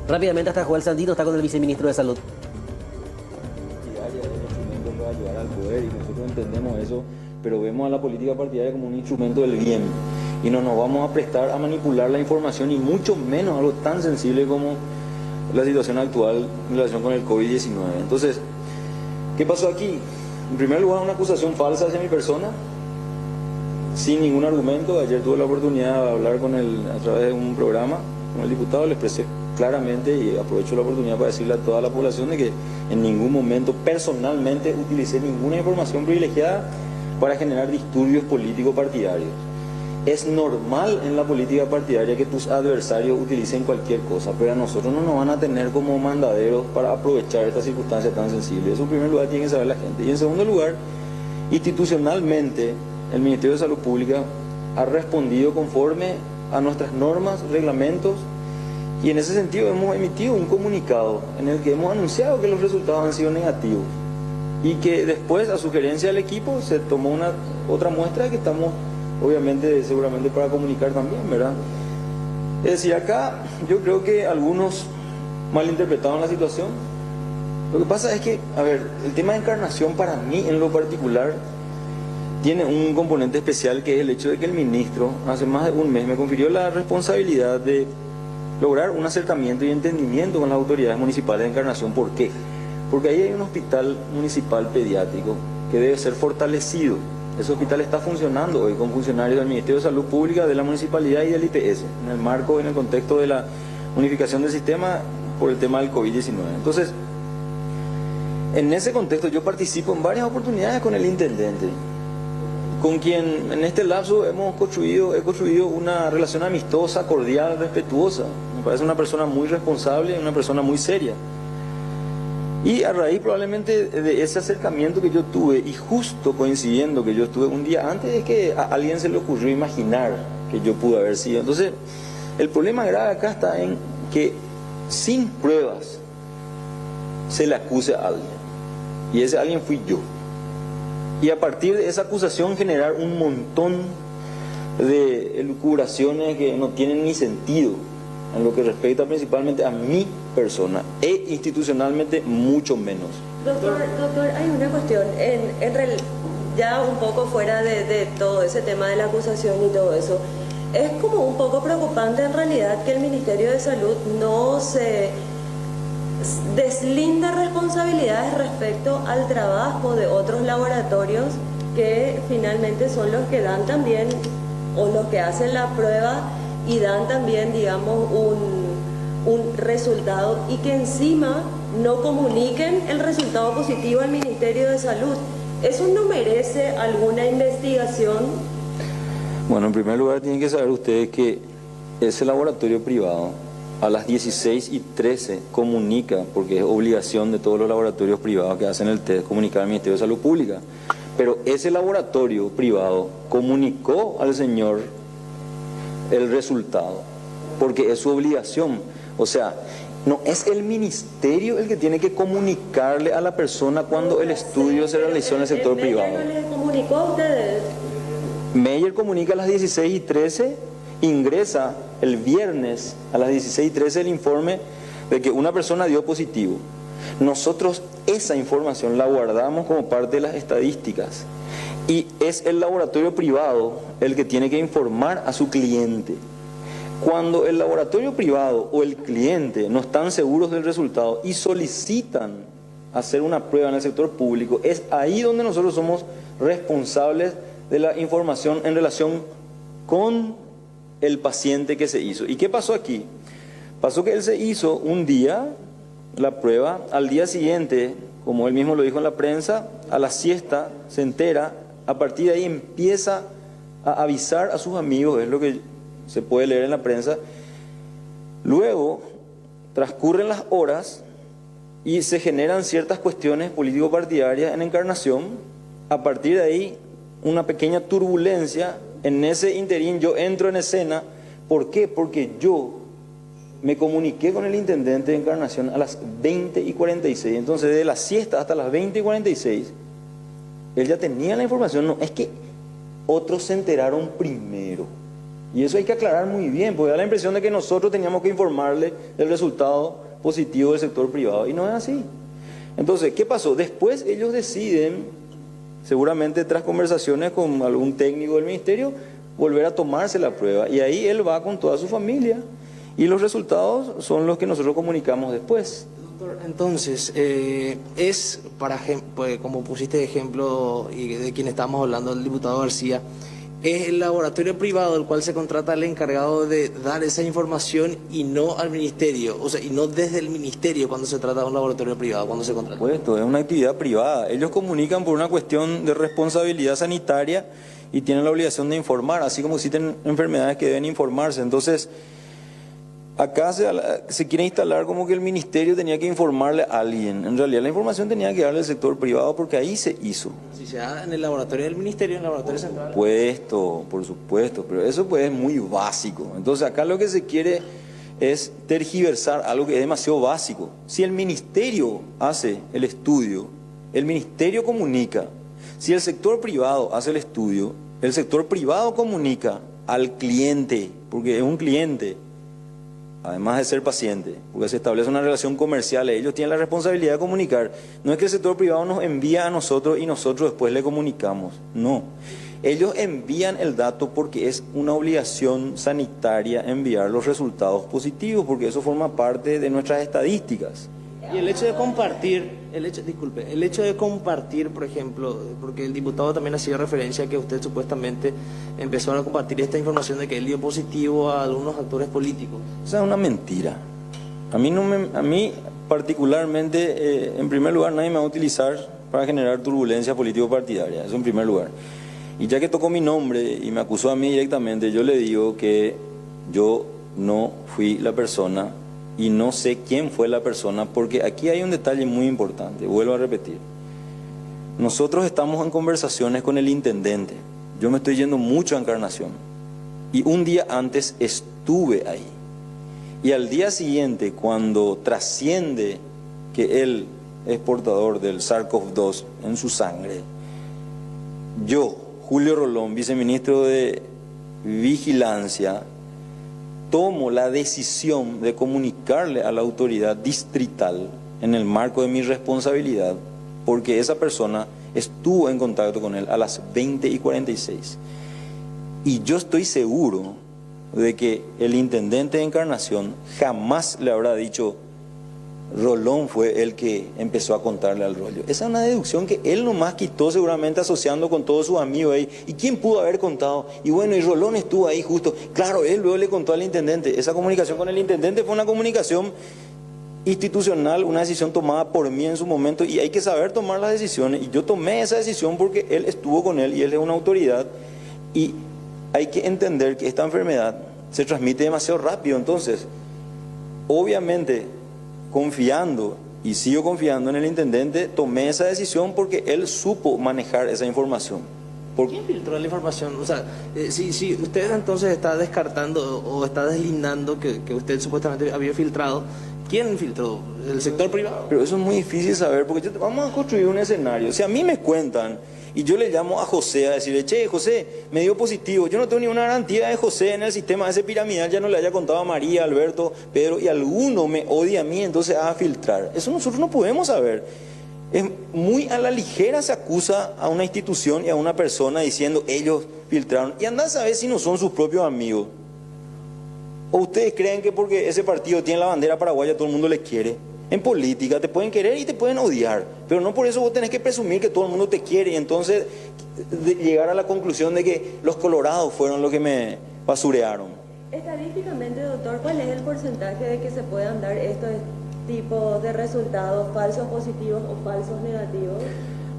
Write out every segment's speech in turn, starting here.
Rápidamente, hasta Joel Sandino está con el viceministro de Salud. Partidaria es el instrumento para ayudar al poder y nosotros entendemos eso, pero vemos a la política partidaria como un instrumento del bien y no nos vamos a prestar a manipular la información y mucho menos algo tan sensible como la situación actual en relación con el COVID-19. Entonces, ¿qué pasó aquí? En primer lugar, una acusación falsa hacia mi persona, sin ningún argumento. Ayer tuve la oportunidad de hablar con él a través de un programa con el diputado, le expresé claramente y aprovecho la oportunidad para decirle a toda la población de que en ningún momento personalmente utilicé ninguna información privilegiada para generar disturbios políticos partidarios. Es normal en la política partidaria que tus adversarios utilicen cualquier cosa, pero a nosotros no nos van a tener como mandaderos para aprovechar esta circunstancia tan sensible. Eso en primer lugar tiene que saber la gente. Y en segundo lugar, institucionalmente, el Ministerio de Salud Pública ha respondido conforme a nuestras normas, reglamentos, y en ese sentido hemos emitido un comunicado en el que hemos anunciado que los resultados han sido negativos y que después, a sugerencia del equipo, se tomó otra muestra que estamos, obviamente, seguramente para comunicar también, ¿verdad? Es decir, acá yo creo que algunos malinterpretaron la situación. Lo que pasa es que, a ver, el tema de Encarnación para mí en lo particular tiene un componente especial, que es el hecho de que el ministro hace más de un mes me confirió la responsabilidad de lograr un acercamiento y entendimiento con las autoridades municipales de Encarnación. ¿Por qué? Porque ahí hay un hospital municipal pediátrico que debe ser fortalecido. Ese hospital está funcionando hoy con funcionarios del Ministerio de Salud Pública, de la Municipalidad y del IPS, en el marco, en el contexto de la unificación del sistema por el tema del COVID-19. Entonces, en ese contexto yo participo en varias oportunidades con el intendente, con quien en este lapso he construido una relación amistosa, cordial, respetuosa. Me parece una persona muy responsable, una persona muy seria. Y a raíz probablemente de ese acercamiento que yo tuve, y justo coincidiendo que yo estuve un día antes de que a alguien se le ocurrió imaginar que yo pude haber sido. Entonces, el problema grave acá está en que sin pruebas se le acuse a alguien. Y ese alguien fui yo. Y a partir de esa acusación generar un montón de elucubraciones que no tienen ni sentido en lo que respecta principalmente a mi persona e institucionalmente mucho menos. Doctor, hay una cuestión, ya un poco fuera de todo ese tema de la acusación y todo eso, es como un poco preocupante en realidad que el Ministerio de Salud no se deslinda responsabilidades respecto al trabajo de otros laboratorios que finalmente son los que dan también, o los que hacen la prueba y dan también, digamos, un resultado, y que encima no comuniquen el resultado positivo al Ministerio de Salud. ¿Eso no merece alguna investigación? Bueno, en primer lugar tienen que saber ustedes que ese laboratorio privado a las 16:13 comunica, porque es obligación de todos los laboratorios privados que hacen el test, comunicar al Ministerio de Salud Pública. Pero ese laboratorio privado comunicó al señor el resultado, porque es su obligación. O sea, no es el ministerio el que tiene que comunicarle a la persona cuando el estudio se realizó en el sector privado. ¿Meyer no les comunicó a ustedes? Meyer comunica a las 16:13, ingresa el viernes a las 16:13 el informe de que una persona dio positivo. Nosotros esa información la guardamos como parte de las estadísticas y es el laboratorio privado el que tiene que informar a su cliente. Cuando el laboratorio privado o el cliente no están seguros del resultado y solicitan hacer una prueba en el sector público, es ahí donde nosotros somos responsables de la información en relación con el paciente que se hizo. ¿Y qué pasó aquí? Pasó que él se hizo un día la prueba, al día siguiente, como él mismo lo dijo en la prensa, a la siesta se entera, a partir de ahí empieza a avisar a sus amigos, es lo que se puede leer en la prensa. Luego transcurren las horas y se generan ciertas cuestiones político-partidarias en Encarnación. A partir de ahí, una pequeña turbulencia. En ese interín yo entro en escena. ¿Por qué? Porque yo me comuniqué con el intendente de Encarnación a las 20:46. Entonces, de la siesta hasta las 20:46, él ya tenía la información. No, es que otros se enteraron primero. Y eso hay que aclarar muy bien, porque da la impresión de que nosotros teníamos que informarle del resultado positivo del sector privado, y no es así. Entonces, ¿qué pasó? Después ellos deciden, seguramente tras conversaciones con algún técnico del ministerio, volver a tomarse la prueba, y ahí él va con toda su familia, y los resultados son los que nosotros comunicamos después. Doctor, entonces, es, pues, como pusiste de ejemplo y de quien estábamos hablando, el diputado García, es el laboratorio privado del cual se contrata el encargado de dar esa información y no al ministerio, o sea, y no desde el ministerio cuando se trata de un laboratorio privado, cuando se contrata. Pues esto es una actividad privada. Ellos comunican por una cuestión de responsabilidad sanitaria y tienen la obligación de informar, así como existen enfermedades que deben informarse. Entonces, acá se quiere instalar como que el ministerio tenía que informarle a alguien. En realidad la información tenía que darle al sector privado porque ahí se hizo. Si se da en el laboratorio del ministerio, en el laboratorio central. Por supuesto, pero eso pues es muy básico. Entonces acá lo que se quiere es tergiversar algo que es demasiado básico. Si el ministerio hace el estudio, el ministerio comunica. Si el sector privado hace el estudio, el sector privado comunica al cliente, porque es un cliente. Además de ser paciente, porque se establece una relación comercial, ellos tienen la responsabilidad de comunicar. No es que el sector privado nos envía a nosotros y nosotros después le comunicamos, no. Ellos envían el dato porque es una obligación sanitaria enviar los resultados positivos, porque eso forma parte de nuestras estadísticas. Y el hecho de compartir, el hecho de compartir, por ejemplo, porque el diputado también hacía referencia a que usted supuestamente empezó a compartir esta información de que él dio positivo a algunos actores políticos. Esa es una mentira. A mí particularmente, en primer lugar, nadie me va a utilizar para generar turbulencia político-partidaria, eso en primer lugar. Y ya que tocó mi nombre y me acusó a mí directamente, yo le digo que yo no fui la persona y no sé quién fue la persona, porque aquí hay un detalle muy importante, vuelvo a repetir. Nosotros estamos en conversaciones con el intendente, yo me estoy yendo mucho a Encarnación, y un día antes estuve ahí. Y al día siguiente, cuando trasciende que él es portador del SARS-CoV-2 en su sangre, yo, Julio Rolón, viceministro de Vigilancia, tomo la decisión de comunicarle a la autoridad distrital en el marco de mi responsabilidad, porque esa persona estuvo en contacto con él a las 20:46. Y yo estoy seguro de que el intendente de Encarnación jamás le habrá dicho: Rolón fue el que empezó a contarle al rollo. Esa es una deducción que él nomás quitó, seguramente asociando con todos sus amigos ahí. ¿Y quién pudo haber contado? Y bueno, y Rolón estuvo ahí justo. Claro, él luego le contó al intendente. Esa comunicación con el intendente fue una comunicación institucional, una decisión tomada por mí en su momento, y hay que saber tomar las decisiones. Y yo tomé esa decisión porque él estuvo con él y él es una autoridad. Y hay que entender que esta enfermedad se transmite demasiado rápido. Entonces, obviamente, confiando, y sigo confiando en el intendente, tomé esa decisión porque él supo manejar esa información. ¿Quién filtró la información? O sea, si usted entonces está descartando o está deslindando que usted supuestamente había filtrado, ¿quién filtró? ¿El sector privado? Pero eso es muy difícil saber, porque vamos a construir un escenario. Si a mí me cuentan y yo le llamo a José a decirle: che, José, me dio positivo, yo no tengo ninguna garantía de José en el sistema ese piramidal, ya no le haya contado a María, Alberto, Pedro, y alguno me odia a mí, entonces a filtrar. Eso nosotros no podemos saber. Es muy a la ligera se acusa a una institución y a una persona diciendo: ellos filtraron. Y andá a saber si no son sus propios amigos. ¿O ustedes creen que porque ese partido tiene la bandera paraguaya todo el mundo les quiere? En política te pueden querer y te pueden odiar, pero no por eso vos tenés que presumir que todo el mundo te quiere y entonces llegar a la conclusión de que los colorados fueron los que me basurearon. Estadísticamente, doctor, ¿cuál es el porcentaje de que se puedan dar estos tipos de resultados, falsos positivos o falsos negativos?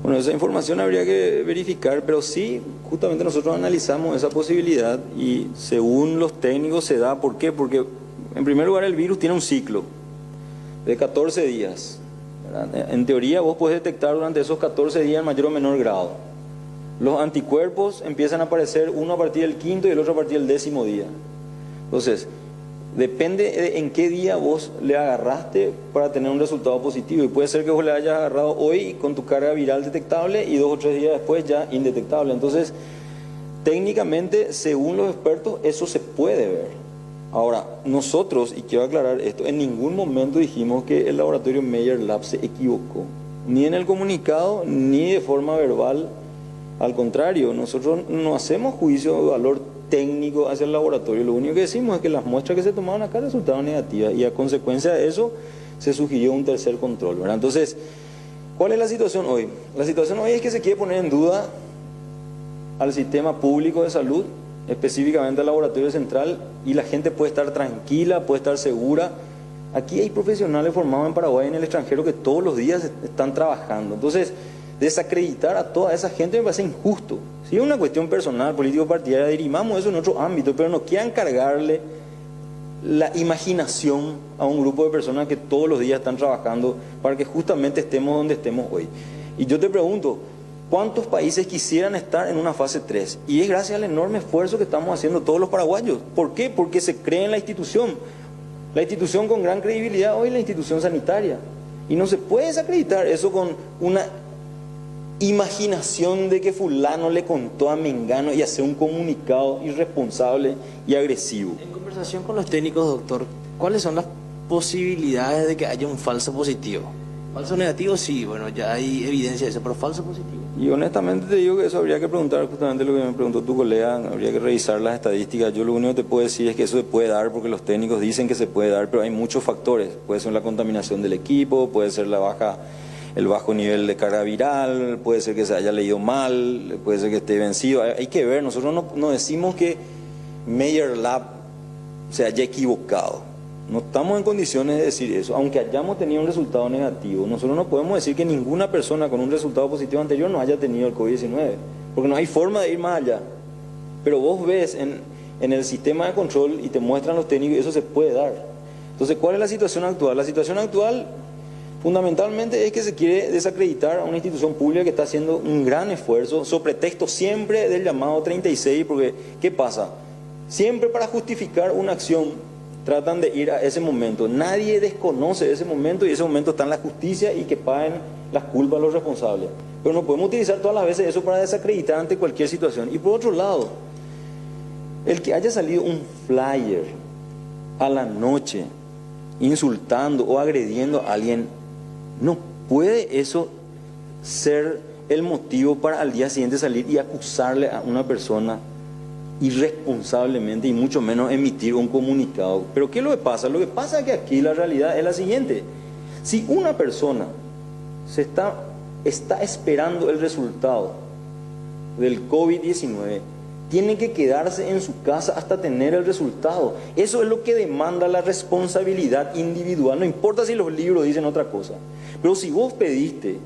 Bueno, esa información habría que verificar, pero sí, justamente nosotros analizamos esa posibilidad y según los técnicos se da. ¿Por qué? Porque en primer lugar el virus tiene un ciclo de 14 días. ¿Verdad? En teoría vos podés detectar durante esos 14 días en mayor o menor grado. Los anticuerpos empiezan a aparecer, uno a partir del 5.º y el otro a partir del 10.º día. Entonces, depende de en qué día vos le agarraste para tener un resultado positivo. Y puede ser que vos le hayas agarrado hoy con tu carga viral detectable y 2 o 3 días después ya indetectable. Entonces, técnicamente, según los expertos, eso se puede ver. Ahora, nosotros, y quiero aclarar esto, en ningún momento dijimos que el laboratorio Meyer Lab se equivocó, ni en el comunicado, ni de forma verbal. Al contrario, nosotros no hacemos juicio de valor técnico hacia el laboratorio. Lo único que decimos es que las muestras que se tomaron acá resultaron negativas y a consecuencia de eso se sugirió un tercer control, ¿verdad? Entonces, ¿cuál es la situación hoy? La situación hoy es que se quiere poner en duda al sistema público de salud, específicamente al laboratorio central, y la gente puede estar tranquila, puede estar segura. Aquí hay profesionales formados en Paraguay y en el extranjero que todos los días están trabajando. Entonces, desacreditar a toda esa gente me parece injusto. Si es una cuestión personal, político-partidaria, dirimamos eso en otro ámbito, pero no quieran cargarle la imaginación a un grupo de personas que todos los días están trabajando para que justamente estemos donde estemos hoy. Y yo te pregunto, ¿cuántos países quisieran estar en una fase 3? Y es gracias al enorme esfuerzo que estamos haciendo todos los paraguayos. ¿Por qué? Porque se cree en la institución. La institución con gran credibilidad hoy es la institución sanitaria. Y no se puede desacreditar eso con una imaginación de que fulano le contó a Mengano y hacer un comunicado irresponsable y agresivo. En conversación con los técnicos, doctor, ¿cuáles son las posibilidades de que haya un falso positivo? Falso negativo, sí, bueno, ya hay evidencia de eso, pero falso positivo. Y honestamente te digo que eso habría que preguntar justamente lo que me preguntó tu colega, habría que revisar las estadísticas. Yo lo único que te puedo decir es que eso se puede dar porque los técnicos dicen que se puede dar, pero hay muchos factores. Puede ser la contaminación del equipo, puede ser el bajo nivel de carga viral, puede ser que se haya leído mal, puede ser que esté vencido. Hay que ver, nosotros no decimos que Meyer Lab se haya equivocado. No estamos en condiciones de decir eso, aunque hayamos tenido un resultado negativo. Nosotros no podemos decir que ninguna persona con un resultado positivo anterior no haya tenido el COVID-19, porque no hay forma de ir más allá. Pero vos ves en el sistema de control y te muestran los técnicos y eso se puede dar. Entonces, ¿cuál es la situación actual? La situación actual fundamentalmente es que se quiere desacreditar a una institución pública que está haciendo un gran esfuerzo, sobre pretexto siempre del llamado 36, porque ¿qué pasa? Siempre para justificar una acción tratan de ir a ese momento. Nadie desconoce ese momento y ese momento está en la justicia y que paguen las culpas a los responsables. Pero no podemos utilizar todas las veces eso para desacreditar ante cualquier situación. Y por otro lado, el que haya salido un flyer a la noche insultando o agrediendo a alguien, no puede eso ser el motivo para al día siguiente salir y acusarle a una persona irresponsablemente y mucho menos emitir un comunicado. Pero ¿qué es lo que pasa? Lo que pasa es que aquí la realidad es la siguiente. Si una persona está esperando el resultado del COVID-19, tiene que quedarse en su casa hasta tener el resultado. Eso es lo que demanda la responsabilidad individual. No importa si los libros dicen otra cosa. Pero si vos pediste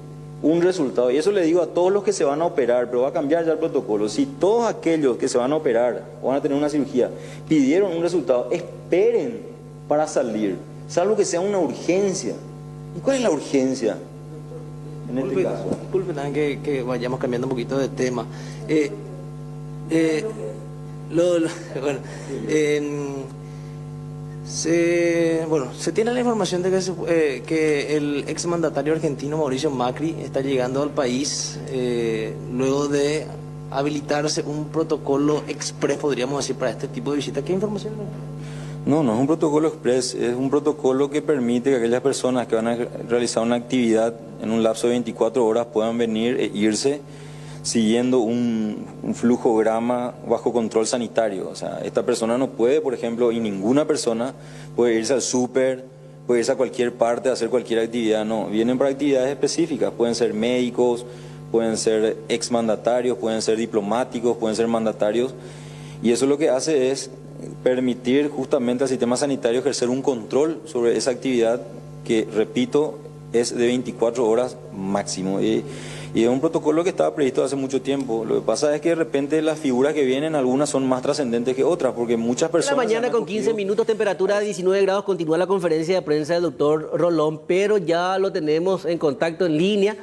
un resultado, y eso le digo a todos los que se van a operar, pero va a cambiar ya el protocolo. Si todos aquellos que se van a operar o van a tener una cirugía pidieron un resultado, esperen para salir, salvo que sea una urgencia. ¿Y cuál es la urgencia en este caso? Disculpe también que vayamos cambiando un poquito de tema. Bueno, se tiene la información de que el exmandatario argentino Mauricio Macri está llegando al país luego de habilitarse un protocolo express, podríamos decir, para este tipo de visitas. ¿Qué información? No es un protocolo express, es un protocolo que permite que aquellas personas que van a realizar una actividad en un lapso de 24 horas puedan venir e irse siguiendo un flujograma bajo control sanitario. O sea, esta persona no puede, por ejemplo, y ninguna persona puede irse al súper, puede irse a cualquier parte a hacer cualquier actividad. No, vienen para actividades específicas. Pueden ser médicos, pueden ser exmandatarios, pueden ser diplomáticos, pueden ser mandatarios. Y eso lo que hace es permitir justamente al sistema sanitario ejercer un control sobre esa actividad que, repito, es de 24 horas máximo. Y es un protocolo que estaba previsto hace mucho tiempo. Lo que pasa es que de repente las figuras que vienen, algunas son más trascendentes que otras, porque muchas personas... La mañana con 15 minutos, temperatura de 19 grados, continúa la conferencia de prensa del doctor Rolón, pero ya lo tenemos en contacto en línea.